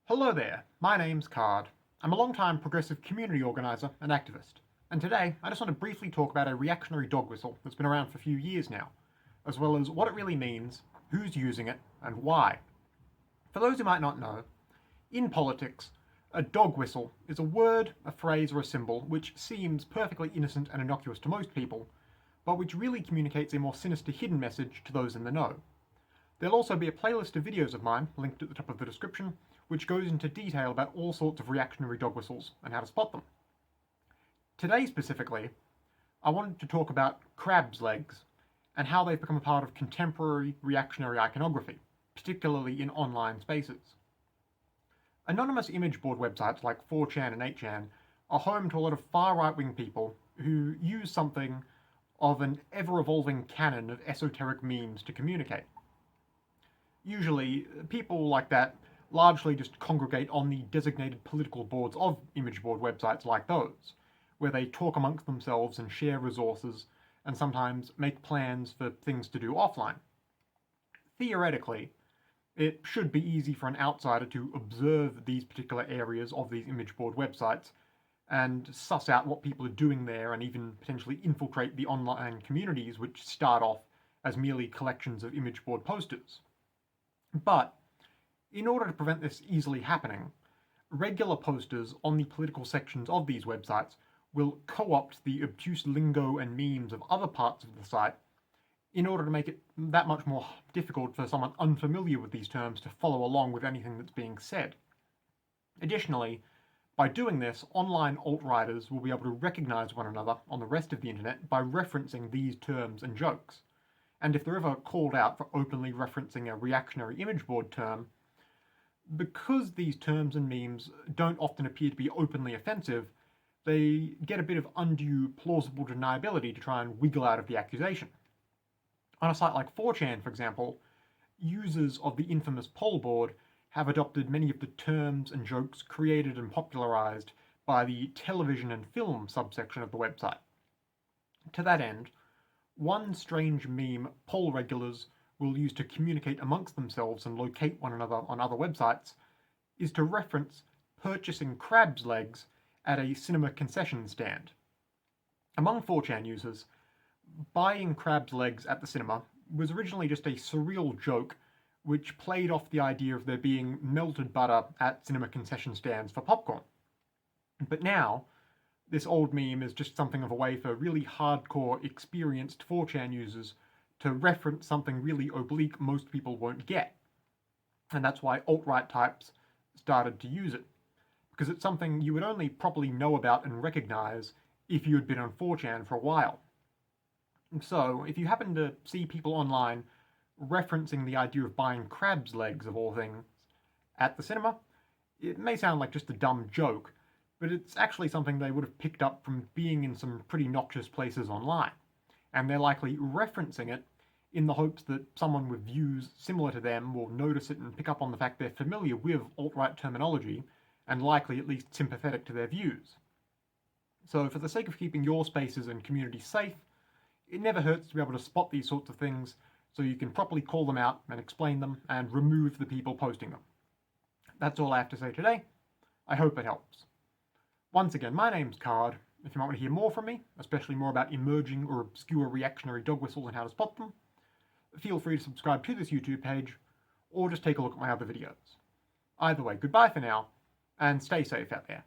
Hello there, my name's Card. I'm a long-time progressive community organiser and activist, and today I just want to briefly talk about a reactionary dog whistle that's been around for a few years now, as well as what it really means, who's using it, and why. For those who might not know, in politics, a dog whistle is a word, a phrase, or a symbol which seems perfectly innocent and innocuous to most people, but which really communicates a more sinister hidden message to those in the know. There'll also be a playlist of videos of mine, linked at the top of the description, which goes into detail about all sorts of reactionary dog whistles and how to spot them. Today specifically, I wanted to talk about crab's legs and how they've become a part of contemporary reactionary iconography, particularly in online spaces. Anonymous image board websites like 4chan and 8chan are home to a lot of far right-wing people who use something of an ever-evolving canon of esoteric memes to communicate. Usually, people like that largely just congregate on the designated political boards of image board websites like those, where they talk amongst themselves and share resources, and sometimes make plans for things to do offline. Theoretically, it should be easy for an outsider to observe these particular areas of these image board websites and suss out what people are doing there and even potentially infiltrate the online communities which start off as merely collections of image board posters. But in order to prevent this easily happening, regular posters on the political sections of these websites will co-opt the obtuse lingo and memes of other parts of the site in order to make it that much more difficult for someone unfamiliar with these terms to follow along with anything that's being said. Additionally, by doing this, online alt-righters will be able to recognize one another on the rest of the internet by referencing these terms and jokes. And if they're ever called out for openly referencing a reactionary image board term, because these terms and memes don't often appear to be openly offensive, they get a bit of undue plausible deniability to try and wiggle out of the accusation. On a site like 4chan, for example, users of the infamous poll board have adopted many of the terms and jokes created and popularized by the television and film subsection of the website. To that end, one strange meme poll regulars will use to communicate amongst themselves and locate one another on other websites is to reference purchasing crab's legs at a cinema concession stand. Among 4chan users, buying crab's legs at the cinema was originally just a surreal joke which played off the idea of there being melted butter at cinema concession stands for popcorn. But now, this old meme is just something of a way for really hardcore, experienced 4chan users to reference something really oblique most people won't get. And that's why alt-right types started to use it, because it's something you would only properly know about and recognize if you had been on 4chan for a while. So, if you happen to see people online referencing the idea of buying crab's legs, of all things, at the cinema, it may sound like just a dumb joke, but it's actually something they would have picked up from being in some pretty noxious places online, and they're likely referencing it in the hopes that someone with views similar to them will notice it and pick up on the fact they're familiar with alt-right terminology, and likely at least sympathetic to their views. So for the sake of keeping your spaces and communities safe, it never hurts to be able to spot these sorts of things so you can properly call them out and explain them and remove the people posting them. That's all I have to say today. I hope it helps. Once again, my name's Card. If you might want to hear more from me, especially more about emerging or obscure reactionary dog whistles and how to spot them, feel free to subscribe to this YouTube page, or just take a look at my other videos. Either way, goodbye for now, and stay safe out there.